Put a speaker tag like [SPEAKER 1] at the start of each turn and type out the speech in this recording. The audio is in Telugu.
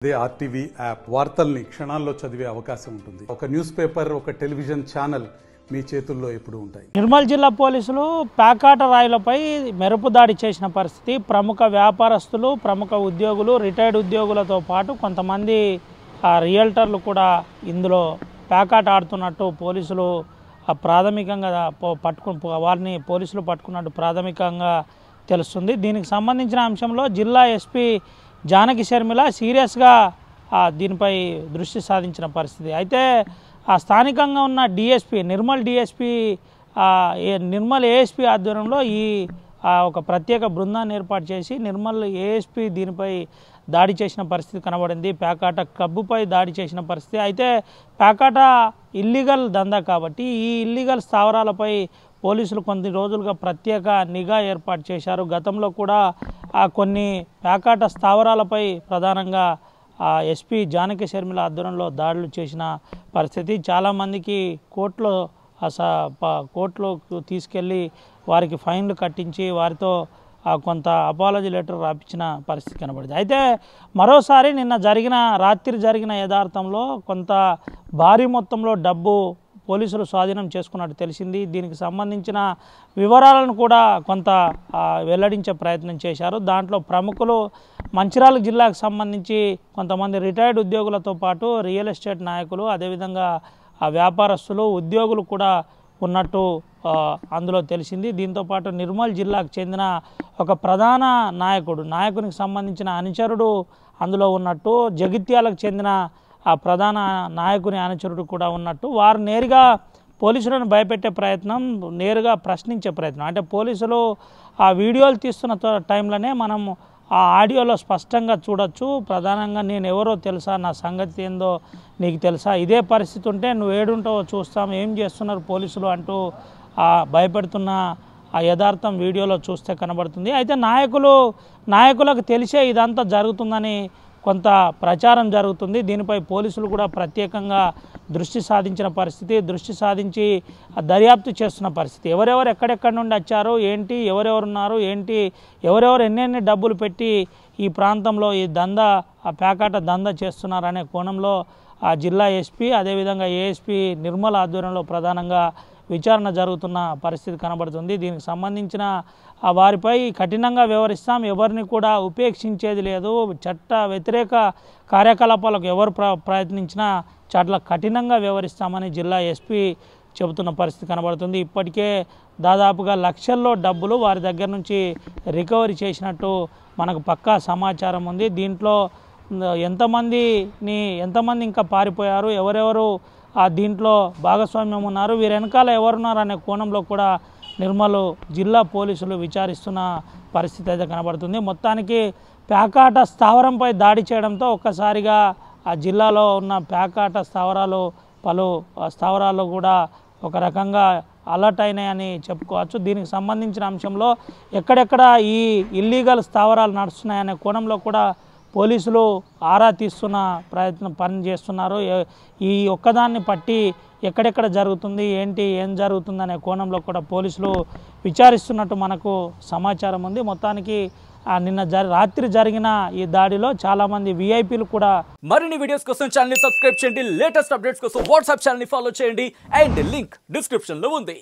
[SPEAKER 1] అదే ఆర్టీవీ యాప్ వార్తల్ని క్షణాల్లో చదివే అవకాశం ఉంటుంది. ఒక న్యూస్ పేపర్, ఒక టెలివిజన్ ఛానల్ మీ చేతుల్లో ఎప్పుడు ఉంటాయి.
[SPEAKER 2] నిర్మల్ జిల్లా పోలీసులు ప్యాకాట రాయులపై మెరుపు దాడి చేసిన పరిస్థితి. ప్రముఖ వ్యాపారస్తులు, ప్రముఖ ఉద్యోగులు, రిటైర్డ్ ఉద్యోగులతో పాటు కొంతమంది రియల్టర్లు కూడా ఇందులో ప్యాకాట ఆడుతున్నట్టు పోలీసులు ప్రాథమికంగా వారిని పోలీసులు పట్టుకున్నట్టు ప్రాథమికంగా తెలుస్తుంది. దీనికి సంబంధించిన అంశంలో జిల్లా ఎస్పీ జానకి శర్మిల సీరియస్గా దీనిపై దృష్టి సాధించిన పరిస్థితి. అయితే స్థానికంగా ఉన్న డిఎస్పీ నిర్మల్ ఏఎస్పీ ఆధ్వర్యంలో ఒక ప్రత్యేక బృందాన్ని ఏర్పాటు చేసి నిర్మల్ ఏఎస్పీ దీనిపై దాడి చేసిన పరిస్థితి కనబడింది. ప్యాకాట క్లబ్పై దాడి చేసిన పరిస్థితి. అయితే ప్యాకాట ఇల్లీగల్ దందా కాబట్టి ఈ ఇల్లీగల్ స్థావరాలపై పోలీసులు కొన్ని రోజులుగా ప్రత్యేక నిఘా ఏర్పాటు చేశారు. గతంలో కూడా కొన్ని ప్యాకాట స్థావరాలపై ప్రధానంగా ఎస్పీ జానకి శర్మిల ఆధ్వర్యంలో దాడులు చేసిన పరిస్థితి. చాలామందికి కోర్టులో తీసుకెళ్ళి వారికి ఫైన్లు కట్టించి వారితో కొంత అపాలజీ లెటర్ రాపించిన పరిస్థితి కనబడింది. అయితే మరోసారి రాత్రి జరిగిన యథార్థంలో కొంత భారీ మొత్తంలో డబ్బు పోలీసులు స్వాధీనం చేసుకున్నట్టు తెలిసింది. దీనికి సంబంధించిన వివరాలను కూడా కొంత వెల్లడించే ప్రయత్నం చేశారు. దాంట్లో ప్రముఖులు మంచిర్యాల జిల్లాకు సంబంధించి కొంతమంది రిటైర్డ్ ఉద్యోగులతో పాటు రియల్ ఎస్టేట్ నాయకులు, అదేవిధంగా వ్యాపారస్తులు, ఉద్యోగులు కూడా ఉన్నట్టు అందులో తెలిసింది. దీంతోపాటు నిర్మల్ జిల్లాకు చెందిన ఒక ప్రధాన నాయకునికి సంబంధించిన అనుచరుడు అందులో ఉన్నట్టు, జగిత్యాలకు చెందిన ప్రధాన నాయకుని అనుచరుడు కూడా ఉన్నట్టు, వారు నేరుగా పోలీసులను భయపెట్టే ప్రయత్నం, నేరుగా ప్రశ్నించే ప్రయత్నం. అంటే పోలీసులు ఆ వీడియోలు తీస్తున్న టైంలోనే మనం ఆ ఆడియోలో స్పష్టంగా చూడొచ్చు. ప్రధానంగా నేను ఎవరో తెలుసా, నా సంగతి ఏందో నీకు తెలుసా, ఇదే పరిస్థితి ఉంటే నువ్వు ఏడుంటావో చూస్తాం, ఏం చేస్తున్నారు పోలీసులు అంటూ భయపెడుతున్న ఆ యథార్థం వీడియోలో చూస్తే కనబడుతుంది. అయితే నాయకులకు తెలిసే ఇదంతా జరుగుతుందని కొంత ప్రచారం జరుగుతుంది. దీనిపై పోలీసులు కూడా ప్రత్యేకంగా దృష్టి సాధించి దర్యాప్తు చేస్తున్న పరిస్థితి. ఎవరెవరు ఎక్కడెక్కడి నుండి వచ్చారు, ఏంటి, ఎవరెవరున్నారు, ఏంటి, ఎవరెవరు ఎన్నెన్ని డబ్బులు పెట్టి ఈ ప్రాంతంలో ఈ ప్యాకాట దందా చేస్తున్నారనే కోణంలో జిల్లా ఎస్పీ, అదేవిధంగా ఏఎస్పీ నిర్మల్ ఆధ్వర్యంలో ప్రధానంగా విచారణ జరుగుతున్న పరిస్థితి కనబడుతుంది. దీనికి సంబంధించిన వారిపై కఠినంగా వ్యవహరిస్తాం, ఎవరిని కూడా ఉపేక్షించేది లేదు, చట్ట వ్యతిరేక కార్యకలాపాలకు ఎవరు ప్రయత్నించినా చాలా కఠినంగా వ్యవహరిస్తామని జిల్లా ఎస్పీ చెబుతున్న పరిస్థితి కనబడుతుంది. ఇప్పటికే దాదాపుగా లక్షల్లో డబ్బులు వారి దగ్గర నుంచి రికవరీ చేసినట్టు మనకు పక్కా సమాచారం ఉంది. దీంట్లో ఎంతమంది ఇంకా పారిపోయారు, ఎవరెవరు దీంట్లో భాగస్వామ్యం ఉన్నారు, వీరి వెనకాల ఎవరున్నారు అనే కోణంలో కూడా నిర్మల్ జిల్లా పోలీసులు విచారిస్తున్న పరిస్థితి అయితే కనబడుతుంది. మొత్తానికి ప్యాకాట స్థావరంపై దాడి చేయడంతో ఒక్కసారిగా ఆ జిల్లాలో ఉన్న ప్యాకాట పలు స్థావరాలు కూడా ఒక రకంగా అలర్ట్ అయినాయని చెప్పుకోవచ్చు. దీనికి సంబంధించిన అంశంలో ఎక్కడెక్కడ ఈ ఇల్లీగల్ స్థావరాలు నడుస్తున్నాయనే కోణంలో కూడా పోలీసులు ఆరా తీస్తున్న పని చేస్తున్నారు. ఈ ఒక్కదాన్ని పట్టి ఎక్కడెక్కడ జరుగుతుంది, ఏం జరుగుతుంది అనే కోణంలో కూడా పోలీసులు విచారిస్తున్నట్టు మనకు సమాచారం ఉంది. మొత్తానికి రాత్రి జరిగిన ఈ దాడిలో చాలామంది విఐపీలు కూడా.
[SPEAKER 3] మరిన్ని వీడియోస్ కోసం ఛానల్ ని సబ్స్క్రైబ్ చేయండి, లేటెస్ట్ అప్డేట్స్ కోసం వాట్సాప్ ఛానల్ ని ఫాలో చేయండి, అండ్ లింక్ డిస్క్రిప్షన్ లో ఉంది.